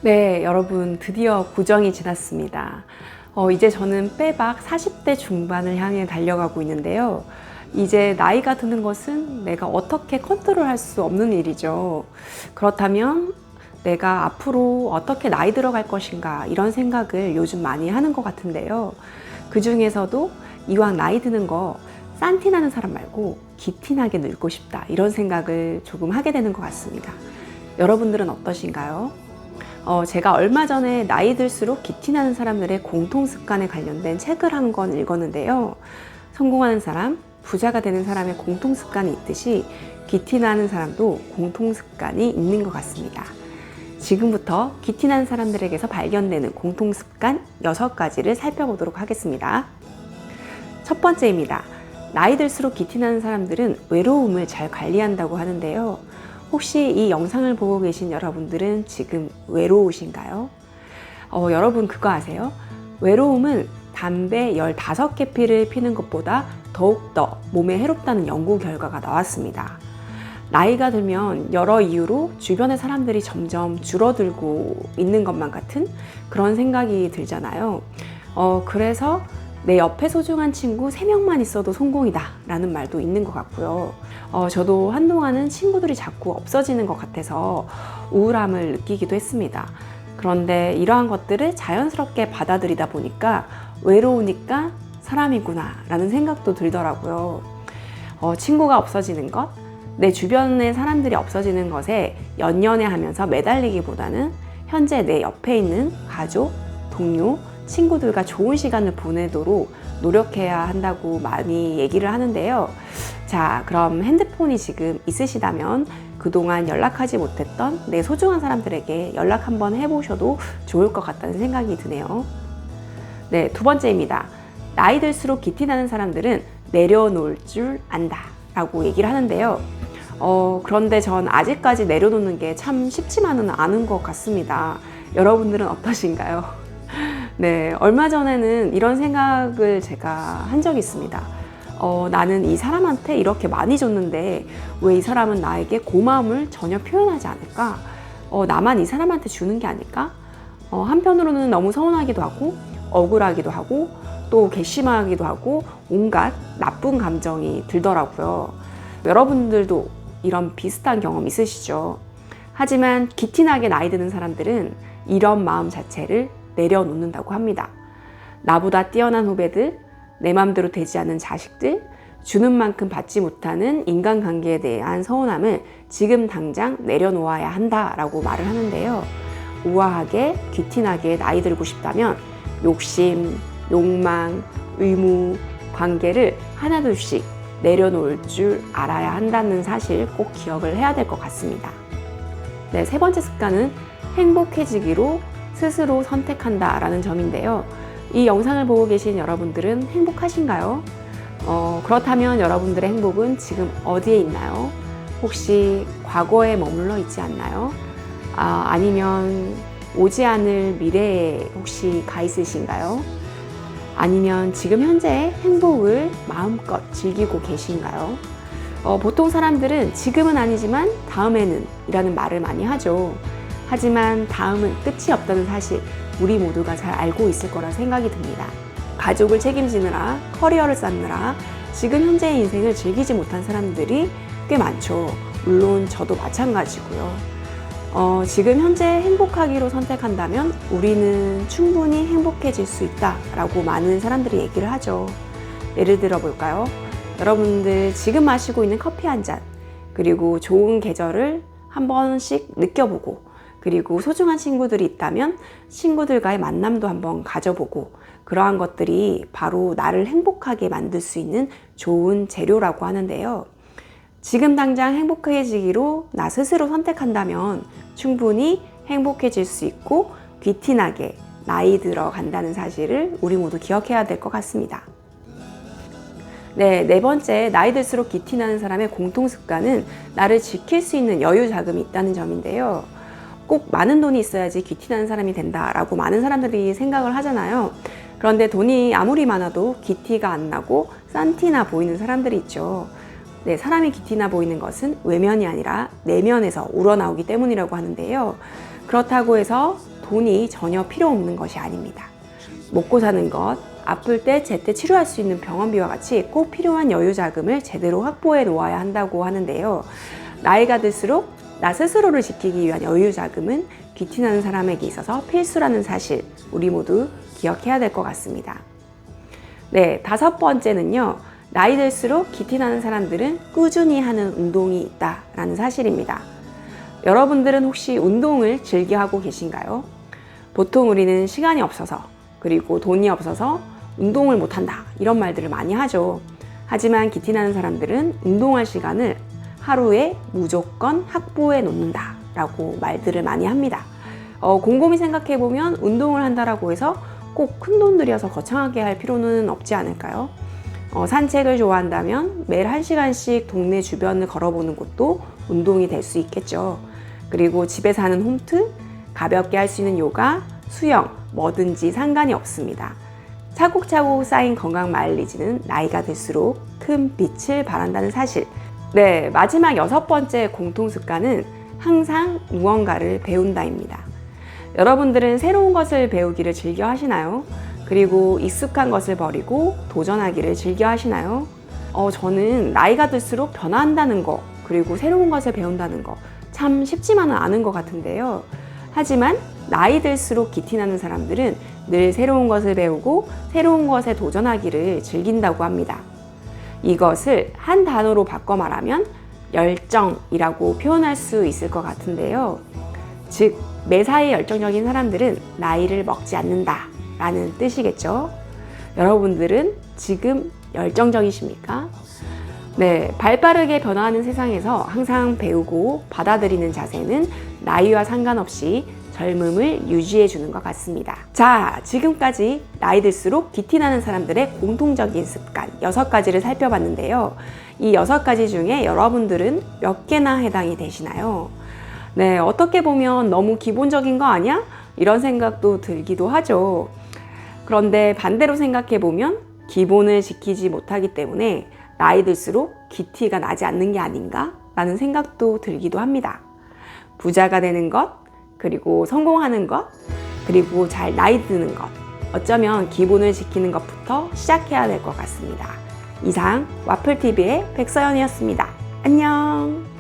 네, 여러분 드디어 고정이 지났습니다. 이제 저는 빼박 40대 중반을 향해 달려가고 있는데요. 이제 나이가 드는 것은 내가 어떻게 컨트롤할 수 없는 일이죠. 그렇다면 내가 앞으로 어떻게 나이 들어갈 것인가 이런 생각을 요즘 많이 하는 것 같은데요. 그 중에서도 이왕 나이 드는 거 싼티 나는 사람 말고 기티 나게 늙고 싶다 이런 생각을 조금 하게 되는 것 같습니다. 여러분들은 어떠신가요? 제가 얼마 전에 나이 들수록 기티나는 사람들의 공통 습관에 관련된 책을 한 권 읽었는데요. 성공하는 사람, 부자가 되는 사람의 공통 습관이 있듯이 기티나는 사람도 공통 습관이 있는 것 같습니다. 지금부터 기티나는 사람들에게서 발견되는 공통 습관 6가지를 살펴보도록 하겠습니다. 첫 번째입니다. 나이 들수록 기티나는 사람들은 외로움을 잘 관리한다고 하는데요. 혹시 이 영상을 보고 계신 여러분들은 지금 외로우신가요? 여러분 그거 아세요? 외로움은 담배 15개 피를 피는 것보다 더욱더 몸에 해롭다는 연구 결과가 나왔습니다. 나이가 들면 여러 이유로 주변의 사람들이 점점 줄어들고 있는 것만 같은 그런 생각이 들잖아요. 그래서 내 옆에 소중한 친구 3명만 있어도 성공이다 라는 말도 있는 것 같고요. 저도 한동안은 친구들이 자꾸 없어지는 것 같아서 우울함을 느끼기도 했습니다. 그런데 이러한 것들을 자연스럽게 받아들이다 보니까 외로우니까 사람이구나 라는 생각도 들더라고요. 친구가 없어지는 것, 내 주변의 사람들이 없어지는 것에 연연해하면서 매달리기보다는 현재 내 옆에 있는 가족, 동료, 친구들과 좋은 시간을 보내도록 노력해야 한다고 많이 얘기를 하는데요. 자, 그럼 핸드폰이 지금 있으시다면 그동안 연락하지 못했던 내 소중한 사람들에게 연락 한번 해보셔도 좋을 것 같다는 생각이 드네요. 네, 두 번째입니다. 나이 들수록 기티나는 사람들은 내려놓을 줄 안다 라고 얘기를 하는데요. 그런데 전 아직까지 내려놓는 게 참 쉽지만은 않은 것 같습니다. 여러분들은 어떠신가요? 네, 얼마 전에는 이런 생각을 제가 한 적이 있습니다. 나는 이 사람한테 이렇게 많이 줬는데 왜 이 사람은 나에게 고마움을 전혀 표현하지 않을까? 나만 이 사람한테 주는 게 아닐까? 한편으로는 너무 서운하기도 하고 억울하기도 하고 또 괘씸하기도 하고 온갖 나쁜 감정이 들더라고요. 여러분들도 이런 비슷한 경험 있으시죠? 하지만 기티나게 나이 드는 사람들은 이런 마음 자체를 내려놓는다고 합니다. 나보다 뛰어난 후배들, 내 맘대로 되지 않는 자식들, 주는 만큼 받지 못하는 인간관계에 대한 서운함을 지금 당장 내려놓아야 한다라고 말을 하는데요. 우아하게 귀티나게 나이 들고 싶다면 욕심, 욕망, 의무, 관계를 하나둘씩 내려놓을 줄 알아야 한다는 사실 꼭 기억을 해야 될 것 같습니다. 네, 세 번째 습관은 행복해지기로 스스로 선택한다라는 점인데요. 이 영상을 보고 계신 여러분들은 행복하신가요? 그렇다면 여러분들의 행복은 지금 어디에 있나요? 혹시 과거에 머물러 있지 않나요? 아니면 오지 않을 미래에 혹시 가 있으신가요? 아니면 지금 현재의 행복을 마음껏 즐기고 계신가요? 보통 사람들은 지금은 아니지만 다음에는 이라는 말을 많이 하죠. 하지만 다음은 끝이 없다는 사실 우리 모두가 잘 알고 있을 거라 생각이 듭니다. 가족을 책임지느라 커리어를 쌓느라 지금 현재의 인생을 즐기지 못한 사람들이 꽤 많죠. 물론 저도 마찬가지고요. 지금 현재 행복하기로 선택한다면 우리는 충분히 행복해질 수 있다라고 많은 사람들이 얘기를 하죠. 예를 들어 볼까요? 여러분들 지금 마시고 있는 커피 한 잔, 그리고 좋은 계절을 한 번씩 느껴보고, 그리고 소중한 친구들이 있다면 친구들과의 만남도 한번 가져보고, 그러한 것들이 바로 나를 행복하게 만들 수 있는 좋은 재료라고 하는데요. 지금 당장 행복해지기로 나 스스로 선택한다면 충분히 행복해질 수 있고 귀티나게 나이 들어간다는 사실을 우리 모두 기억해야 될 것 같습니다. 네, 네 번째, 나이 들수록 귀티나는 사람의 공통 습관은 나를 지킬 수 있는 여유 자금이 있다는 점인데요. 꼭 많은 돈이 있어야지 귀티나는 사람이 된다라고 많은 사람들이 생각을 하잖아요. 그런데 돈이 아무리 많아도 귀티가 안 나고 싼티나 보이는 사람들이 있죠. 네, 사람이 귀티나 보이는 것은 외면이 아니라 내면에서 우러나오기 때문이라고 하는데요. 그렇다고 해서 돈이 전혀 필요 없는 것이 아닙니다. 먹고 사는 것, 아플 때 제때 치료할 수 있는 병원비와 같이 꼭 필요한 여유 자금을 제대로 확보해 놓아야 한다고 하는데요. 나이가 들수록 나 스스로를 지키기 위한 여유 자금은 귀티나는 사람에게 있어서 필수라는 사실, 우리 모두 기억해야 될 것 같습니다. 네, 5번째는요. 나이 들수록 귀티나는 사람들은 꾸준히 하는 운동이 있다라는 사실입니다. 여러분들은 혹시 운동을 즐겨 하고 계신가요? 보통 우리는 시간이 없어서, 그리고 돈이 없어서 운동을 못한다, 이런 말들을 많이 하죠. 하지만 귀티나는 사람들은 운동할 시간을 하루에 무조건 확보해 놓는다 라고 말들을 많이 합니다. 곰곰이 생각해보면 운동을 한다라고 해서 꼭 큰돈 들여서 거창하게 할 필요는 없지 않을까요? 산책을 좋아한다면 매일 1시간씩 동네 주변을 걸어보는 것도 운동이 될 수 있겠죠. 그리고 집에서 하는 홈트, 가볍게 할 수 있는 요가, 수영, 뭐든지 상관이 없습니다. 차곡차곡 쌓인 건강 마일리지는 나이가 들수록 큰 빛을 발한다는 사실. 네, 마지막 6번째 공통습관은 항상 무언가를 배운다입니다. 여러분들은 새로운 것을 배우기를 즐겨 하시나요? 그리고 익숙한 것을 버리고 도전하기를 즐겨 하시나요? 저는 나이가 들수록 변화한다는 거, 그리고 새로운 것을 배운다는 거 참 쉽지만은 않은 것 같은데요. 하지만 나이 들수록 귀티나는 사람들은 늘 새로운 것을 배우고 새로운 것에 도전하기를 즐긴다고 합니다. 이것을 한 단어로 바꿔 말하면 열정이라고 표현할 수 있을 것 같은데요. 즉, 매사에 열정적인 사람들은 나이를 먹지 않는다 라는 뜻이겠죠. 여러분들은 지금 열정적이십니까? 네, 발빠르게 변화하는 세상에서 항상 배우고 받아들이는 자세는 나이와 상관없이 젊음을 유지해 주는 것 같습니다. 자, 지금까지 나이 들수록 귀티나는 사람들의 공통적인 습관 6가지를 살펴봤는데요. 이 6가지 중에 여러분들은 몇 개나 해당이 되시나요? 네, 어떻게 보면 너무 기본적인 거 아니야? 이런 생각도 들기도 하죠. 그런데 반대로 생각해 보면 기본을 지키지 못하기 때문에 나이 들수록 귀티가 나지 않는 게 아닌가? 라는 생각도 들기도 합니다. 부자가 되는 것, 그리고 성공하는 것, 그리고 잘 나이 드는 것, 어쩌면 기본을 지키는 것부터 시작해야 될 것 같습니다. 이상 와플TV의 백서연이었습니다. 안녕!